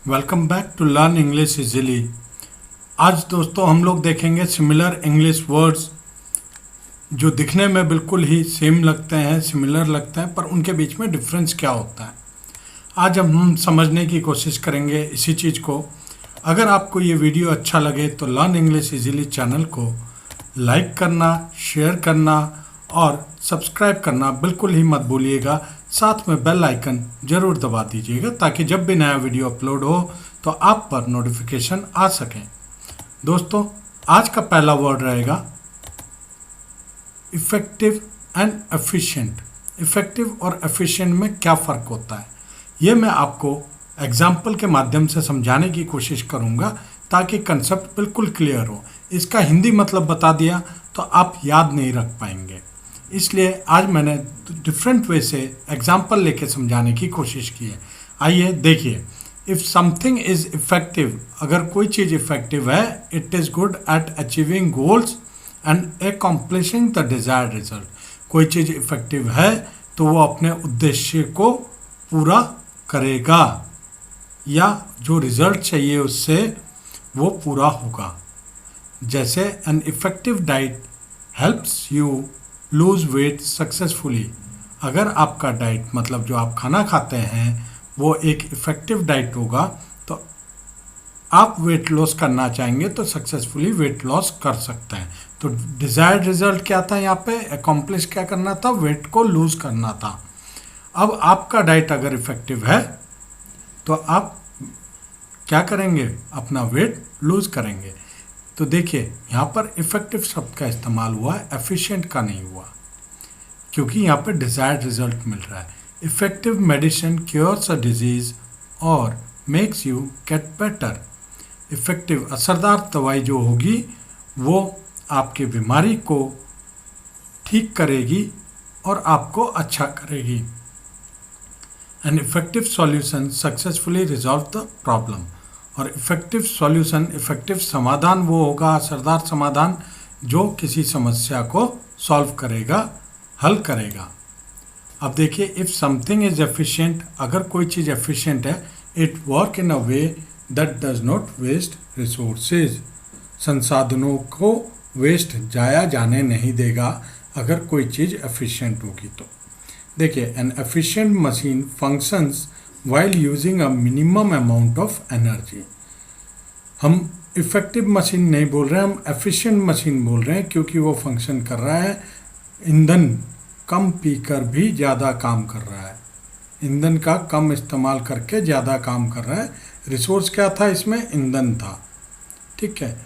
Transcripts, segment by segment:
Welcome back to learn English easily. आज दोस्तों हम लोग देखेंगे सिमिलर इंग्लिश वर्ड्स जो दिखने में बिल्कुल ही सेम लगते हैं, सिमिलर लगते हैं, पर उनके बीच में डिफरेंस क्या होता है। आज हम समझने की कोशिश करेंगे इसी चीज़ को। अगर आपको ये वीडियो अच्छा लगे तो लर्न इंग्लिश इजीली चैनल को लाइक करना, शेयर करना और सब्सक्राइब करना बिल्कुल ही मत भूलिएगा। साथ में बेल आइकन जरूर दबा दीजिएगा ताकि जब भी नया वीडियो अपलोड हो तो आप पर नोटिफिकेशन आ सके। दोस्तों, आज का पहला वर्ड रहेगा इफ़ेक्टिव एंड एफिशिएंट। इफ़ेक्टिव और एफिशिएंट में क्या फ़र्क होता है, ये मैं आपको एग्जाम्पल के माध्यम से समझाने की कोशिश करूँगा ताकि कंसेप्ट बिल्कुल क्लियर हो। इसका हिंदी मतलब बता दिया तो आप याद नहीं रख पाएंगे, इसलिए आज मैंने डिफरेंट वे से एग्जाम्पल लेके समझाने की कोशिश की है। आइए देखिए। इफ़ समथिंग इज़ इफ़ेक्टिव, अगर कोई चीज़ इफ़ेक्टिव है, it is good at achieving goals and accomplishing the desired result. कोई चीज़ इफ़ेक्टिव है तो वो अपने उद्देश्य को पूरा करेगा या जो रिज़ल्ट चाहिए उससे वो पूरा होगा। जैसे an effective diet helps you lose weight successfully. अगर आपका डाइट मतलब जो आप खाना खाते हैं वो एक इफ़ेक्टिव डाइट होगा तो आप वेट लॉस करना चाहेंगे तो सक्सेसफुली वेट लॉस कर सकते हैं। तो डिज़ायर्ड रिजल्ट क्या था यहाँ पे, अकॉम्प्लिश क्या करना था, वेट को लूज़ करना था। अब आपका डाइट अगर इफ़ेक्टिव है तो आप क्या करेंगे, अपना वेट लूज़ करेंगे। तो देखिए यहाँ पर इफ़ेक्टिव शब्द का इस्तेमाल हुआ है, एफिशिएंट का नहीं हुआ, क्योंकि यहाँ पर डिज़ायर्ड रिजल्ट मिल रहा है। Effective medicine cures a disease और makes you get better. Effective असरदार दवाई जो होगी वो आपकी बीमारी को ठीक करेगी और आपको अच्छा करेगी। An effective solution successfully resolve the problem. और इफ़ेक्टिव सॉल्यूशन, इफ़ेक्टिव समाधान वो होगा, असरदार समाधान जो किसी समस्या को सॉल्व करेगा, हल करेगा। अब देखिए, इफ़ समथिंग इज़ एफिशिएंट, अगर कोई चीज़ एफिशिएंट है, it work in a way that does not waste resources. संसाधनों को वेस्ट जाया जाने नहीं देगा अगर कोई चीज़ एफिशिएंट होगी तो। देखिए, N efficient machine functions while using a minimum amount of energy. हम इफ़ेक्टिव मशीन नहीं बोल रहे हैं, हम एफिशिएंट मशीन बोल रहे हैं, क्योंकि वो फंक्शन कर रहा है, ईंधन कम पीकर भी ज़्यादा काम कर रहा है, ईंधन का कम इस्तेमाल करके ज़्यादा काम कर रहा है। रिसोर्स क्या था इसमें, ईंधन था, ठीक है।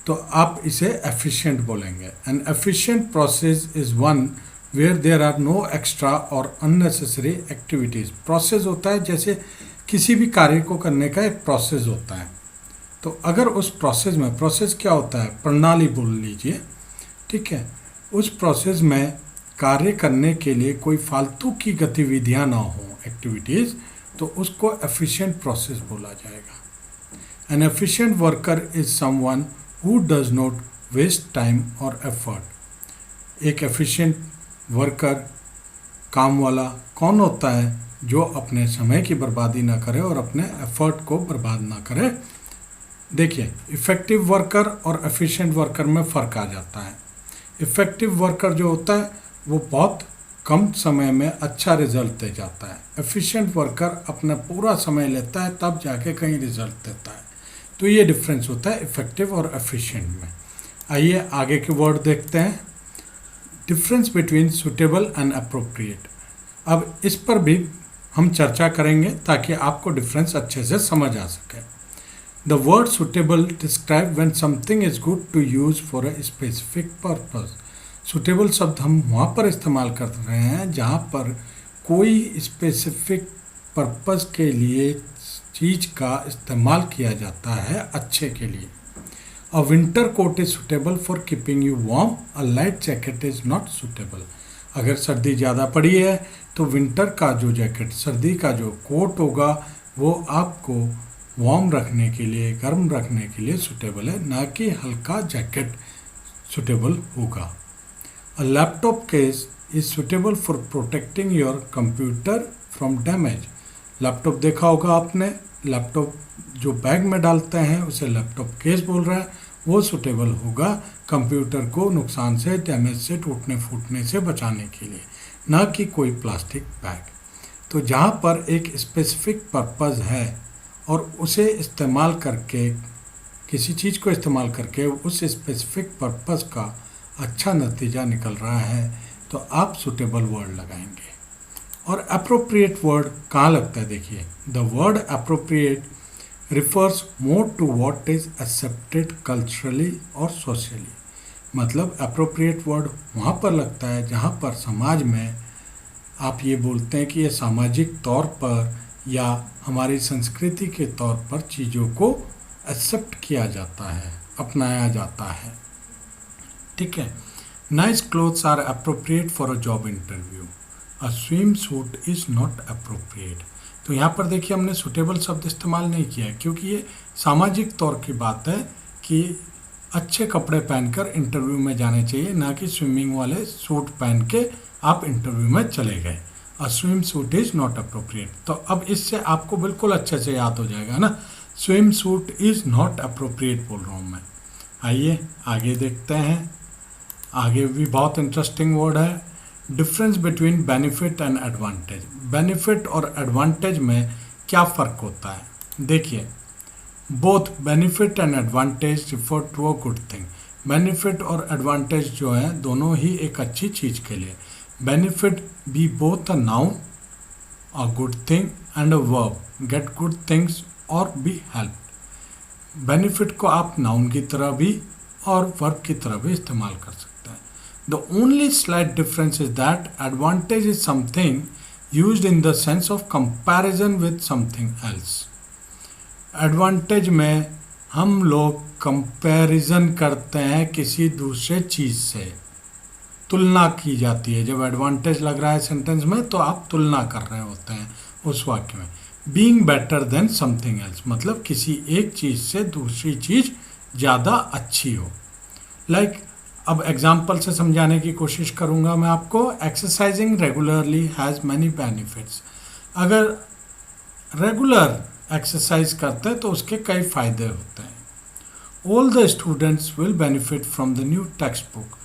तो आप इसे एफिशिएंट बोलेंगे। An efficient process is one where there are no extra or unnecessary activities. Process होता है जैसे किसी भी कार्य को करने का एक प्रोसेस होता है। तो अगर उस प्रोसेस में, प्रोसेस क्या होता है, प्रणाली बोल लीजिए, ठीक है, उस प्रोसेस में कार्य करने के लिए कोई फालतू की गतिविधियां ना हो, एक्टिविटीज़, तो उसको एफिशिएंट प्रोसेस बोला जाएगा। An efficient worker is someone who does not waste time और एफर्ट। एक एफिशिएंट वर्कर, काम वाला कौन होता है, जो अपने समय की बर्बादी ना करे और अपने एफर्ट को बर्बाद ना करे। देखिए, इफ़ेक्टिव वर्कर और एफिशिएंट वर्कर में फ़र्क आ जाता है। इफ़ेक्टिव वर्कर जो होता है वो बहुत कम समय में अच्छा रिजल्ट दे जाता है। एफिशिएंट वर्कर अपना पूरा समय लेता है तब जाके कहीं रिजल्ट देता है। तो ये डिफरेंस होता है इफ़ेक्टिव और एफिशिएंट में। आइए आगे के वर्ड देखते हैं। Difference between suitable and appropriate. अब इस पर भी हम चर्चा करेंगे ताकि आपको डिफरेंस अच्छे से समझ आ सके। The word suitable describe when something is good to use for a specific purpose. Suitable शब्द हम वहाँ पर इस्तेमाल कर रहे हैं जहाँ पर कोई स्पेसिफिक पर्पस के लिए चीज़ का इस्तेमाल किया जाता है, अच्छे के लिए। A winter coat is suitable for keeping you warm. A light jacket is not suitable. अगर सर्दी ज़्यादा पड़ी है तो विंटर का जो जैकेट, सर्दी का जो कोट होगा, वो आपको वार्म रखने के लिए, गर्म रखने के लिए सूटेबल है, ना कि हल्का जैकेट सूटेबल होगा। A laptop case is suitable for protecting your computer from damage. Laptop देखा होगा आपने, लैपटॉप जो बैग में डालते हैं उसे लैपटॉप केस बोल रहा है, वो सुटेबल होगा कंप्यूटर को नुकसान से, डैमेज से, टूटने फूटने से बचाने के लिए, ना कि कोई प्लास्टिक बैग। तो जहाँ पर एक स्पेसिफिक पर्पज़ है और उसे इस्तेमाल करके, किसी चीज़ को इस्तेमाल करके उस स्पेसिफिक पर्पज़ का अच्छा नतीजा निकल रहा है, तो आप सुटेबल वर्ड लगाएंगे। और अप्रोप्रिएट वर्ड कहाँ लगता है? देखिए, the word appropriate refers more to what is accepted culturally और सोशली। मतलब अप्रोप्रिएट वर्ड वहाँ पर लगता है जहाँ पर समाज में आप ये बोलते हैं कि ये सामाजिक तौर पर या हमारी संस्कृति के तौर पर चीज़ों को एक्सेप्ट किया जाता है, अपनाया जाता है। ठीक है। Nice clothes are appropriate for a job interview, a swim suit is not appropriate. तो यहाँ पर देखिए हमने सुटेबल शब्द इस्तेमाल नहीं किया है, क्योंकि ये सामाजिक तौर की बात है कि अच्छे कपड़े पहनकर इंटरव्यू में जाने चाहिए, ना कि स्विमिंग वाले सूट पहन के आप इंटरव्यू में चले गए। अ swim suit is not appropriate. तो अब इससे आपको बिल्कुल अच्छे से याद हो जाएगा ना, swim suit is not appropriate बोल रहा हूँ मैं। आइए आगे देखते हैं। आगे भी बहुत इंटरेस्टिंग वर्ड है, difference between benefit and advantage. Benefit और एडवांटेज में क्या फ़र्क होता है? देखिए, both benefit and advantage refer to a good thing. Benefit और एडवांटेज जो है दोनों ही एक अच्छी चीज़ के लिए। Benefit be both a noun, a good thing and a verb, get good things और बी हेल्प। बेनिफिट को आप नाउन की तरह भी और वर्ब की तरह भी इस्तेमाल कर सकते हैं। The only slight difference is that advantage is something used in the sense of comparison with something else. Advantage में हम लोग कंपैरिजन करते हैं किसी दूसरे चीज़ से, तुलना की जाती है। जब एडवांटेज लग रहा है सेंटेंस में तो आप तुलना कर रहे होते हैं उस वाक्य में। Being better than something else, मतलब किसी एक चीज़ से दूसरी चीज़ ज़्यादा अच्छी हो। लाइक अब एग्जाम्पल से समझाने की कोशिश करूंगा मैं आपको। Exercising regularly has many benefits. अगर रेगुलर एक्सरसाइज करते हैं तो उसके कई फ़ायदे होते हैं। All the students will benefit from the new text book.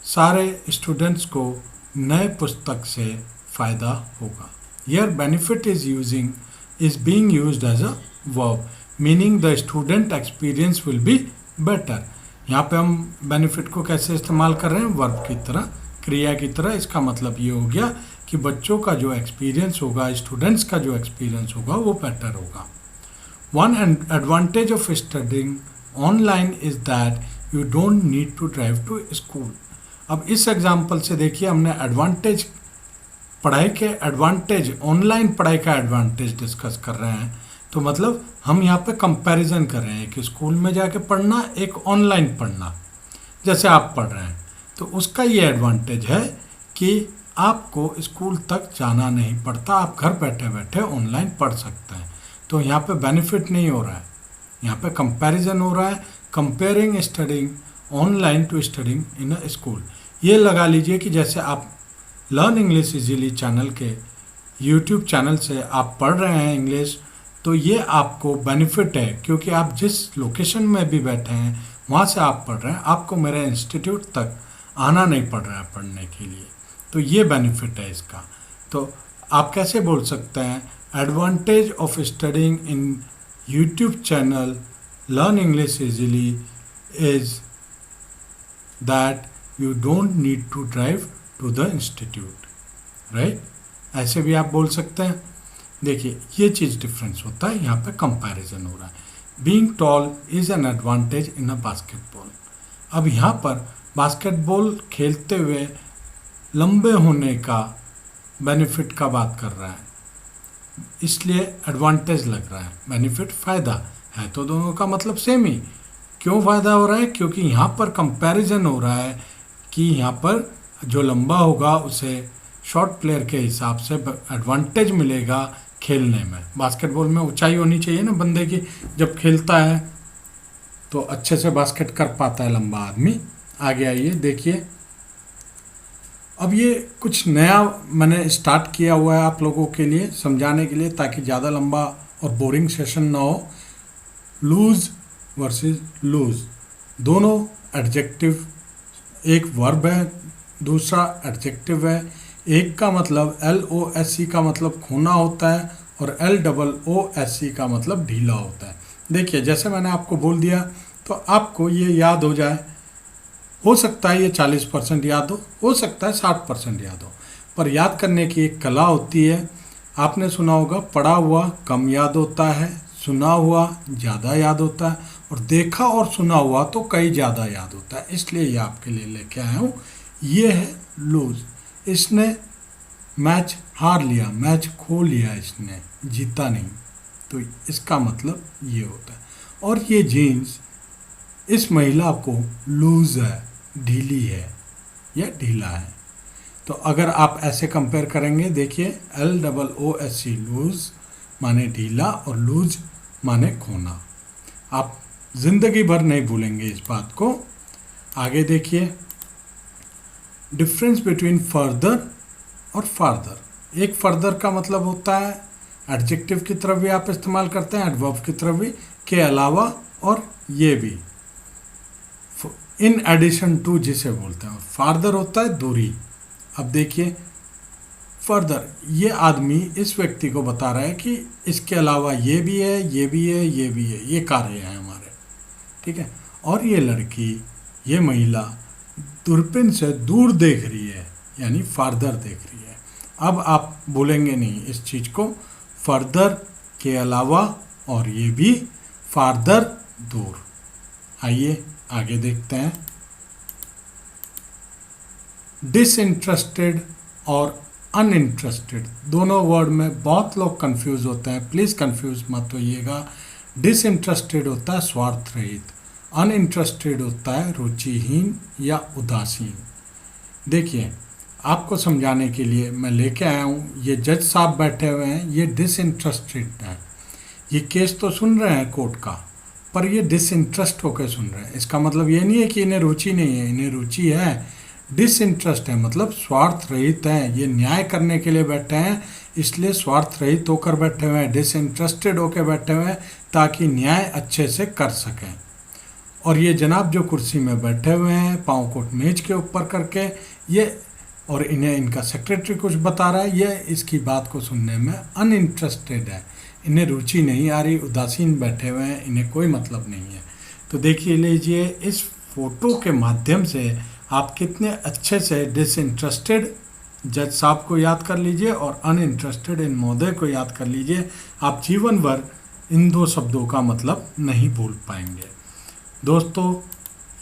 सारे स्टूडेंट्स को नए पुस्तक से फ़ायदा होगा। Here benefit is being used as a verb, meaning the student experience will be better. यहाँ पे हम बेनिफिट को कैसे इस्तेमाल कर रहे हैं? वर्ब की तरह, क्रिया की तरह। इसका मतलब ये हो गया कि बच्चों का जो एक्सपीरियंस होगा, स्टूडेंट्स का जो एक्सपीरियंस होगा वो बेटर होगा। One advantage of studying online is that you don't need to drive to school. अब इस एग्जाम्पल से देखिए, हमने एडवांटेज, पढ़ाई के एडवांटेज, ऑनलाइन पढ़ाई का एडवांटेज डिस्कस कर रहे हैं। तो मतलब हम यहाँ पे कंपैरिजन कर रहे हैं कि स्कूल में जाके पढ़ना, एक ऑनलाइन पढ़ना, जैसे आप पढ़ रहे हैं। तो उसका ये एडवांटेज है कि आपको स्कूल तक जाना नहीं पड़ता, आप घर बैठे बैठे ऑनलाइन पढ़ सकते हैं। तो यहाँ पे बेनिफिट नहीं हो रहा है, यहाँ पे कंपैरिजन हो रहा है। Comparing studying online to studying in a school. ये लगा लीजिए कि जैसे आप लर्न इंग्लिश इजीली चैनल के यूट्यूब चैनल से आप पढ़ रहे हैं इंग्लिश, तो ये आपको बेनिफिट है, क्योंकि आप जिस लोकेशन में भी बैठे हैं वहाँ से आप पढ़ रहे हैं, आपको मेरे इंस्टीट्यूट तक आना नहीं पड़ रहा है पढ़ने के लिए। तो ये बेनिफिट है इसका। तो आप कैसे बोल सकते हैं? Advantage of studying in YouTube channel learn English easily is that you don't need to drive to the institute, right? ऐसे भी आप बोल सकते हैं। देखिए, ये चीज़ डिफरेंस होता है, यहाँ पे कंपैरिजन हो रहा है। Being tall is an advantage in a basketball. अब यहाँ पर बास्केटबॉल खेलते हुए लंबे होने का बेनिफिट का बात कर रहा है, इसलिए एडवांटेज लग रहा है। बेनिफिट फ़ायदा है तो दोनों का मतलब सेम ही। क्यों फ़ायदा हो रहा है? क्योंकि यहाँ पर कंपैरिजन हो रहा है कि यहाँ पर जो लंबा होगा उसे शॉर्ट प्लेयर के हिसाब से एडवांटेज मिलेगा खेलने में। बास्केटबॉल में ऊंचाई होनी चाहिए ना बंदे की, जब खेलता है तो अच्छे से बास्केट कर पाता है लंबा आदमी। आगे आइए देखिए, अब ये कुछ नया मैंने स्टार्ट किया हुआ है आप लोगों के लिए समझाने के लिए, ताकि ज़्यादा लंबा और बोरिंग सेशन ना हो। लूज वर्सेस लूज, दोनों एडजेक्टिव, एक वर्ब है दूसरा एडजेक्टिव है। एक का मतलब LOSE का मतलब खोना होता है और LOOSE का मतलब ढीला होता है। देखिए जैसे मैंने आपको बोल दिया तो आपको ये याद हो जाए। हो सकता है ये 40% याद हो सकता है 60% याद हो, पर याद करने की एक कला होती है। आपने सुना होगा पढ़ा हुआ कम याद होता है, सुना हुआ ज़्यादा याद होता है, और देखा और सुना हुआ तो कई ज़्यादा याद होता है। इसलिए ये आपके लिए लेके आया हूँ। ये है लूज, इसने मैच हार लिया, मैच खो लिया, इसने जीता नहीं, तो इसका मतलब ये होता है। और ये जीन्स इस महिला को लूज है, ढीली है या ढीला है। तो अगर आप ऐसे कंपेयर करेंगे, देखिए LOOSE लूज माने ढीला और लूज माने खोना। आप जिंदगी भर नहीं भूलेंगे इस बात को। आगे देखिए, डिफरेंस बिटवीन फर्दर और फार्दर। एक फर्दर का मतलब होता है एडजेक्टिव की तरफ भी आप इस्तेमाल करते हैं, एडवर्ब की तरफ भी, के अलावा और ये भी इन एडिशन टू जिसे बोलते हैं। फार्दर होता है दूरी। अब देखिए फर्दर, ये आदमी इस व्यक्ति को बता रहा है कि इसके अलावा ये भी है, ये भी है, ये भी है, ये कार्य है हमारे, ठीक है। और ये लड़की, ये महिला दूरबीन से दूर देख रही है, यानी फार्दर देख रही है। अब आप बोलेंगे नहीं इस चीज़ को, फर्दर के अलावा और ये भी, फार्दर दूर। आइए आगे देखते हैं। डिसइंटरेस्टेड और अनइंटरेस्टेड, दोनों वर्ड में बहुत लोग कंफ्यूज होते हैं, प्लीज़ कंफ्यूज मत होइएगा। डिसइंटरेस्टेड होता है स्वार्थ रहित, अनइंटरेस्टेड होता है रुचिहीन या उदासीन। देखिए आपको समझाने के लिए मैं लेके आया हूँ, ये जज साहब बैठे हुए हैं, ये डिसइंटरेस्टेड हैं। ये केस तो सुन रहे हैं कोर्ट का, पर ये डिसइंटरेस्ट होकर सुन रहे हैं। इसका मतलब ये नहीं है कि इन्हें रुचि नहीं है, इन्हें रुचि है। डिसइंटरेस्ट है मतलब स्वार्थ रहित है, ये न्याय करने के लिए बैठे हैं, इसलिए स्वार्थ रहित होकर बैठे हुए हैं, डिसइंटरेस्टेड होकर बैठे हुए हैं, ताकि न्याय अच्छे से कर सकें। और ये जनाब जो कुर्सी में बैठे हुए हैं पाँव को मेज के ऊपर करके, ये और इन्हें इनका सेक्रेटरी कुछ बता रहा है, ये इसकी बात को सुनने में अनइंटरेस्टेड है, इन्हें रुचि नहीं आ रही, उदासीन बैठे हुए हैं, इन्हें कोई मतलब नहीं है। तो देखिए लीजिए इस फोटो के माध्यम से आप कितने अच्छे से डिसइंटरेस्टेड जज साहब को याद कर लीजिए और अनइंटरेस्टेड इन महोदय को याद कर लीजिए। आप जीवन भर इन दो शब्दों का मतलब नहीं भूल पाएंगे। दोस्तों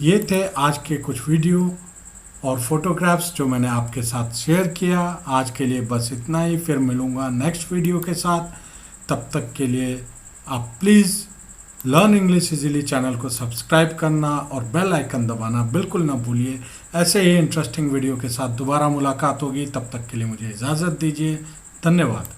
ये थे आज के कुछ वीडियो और फोटोग्राफ्स जो मैंने आपके साथ शेयर किया। आज के लिए बस इतना ही, फिर मिलूँगा नेक्स्ट वीडियो के साथ। तब तक के लिए आप please learn English easily channel को सब्सक्राइब करना और बेल आइकन दबाना बिल्कुल ना भूलिए। ऐसे ही इंटरेस्टिंग वीडियो के साथ दोबारा मुलाकात होगी, तब तक के लिए मुझे इजाज़त दीजिए। धन्यवाद।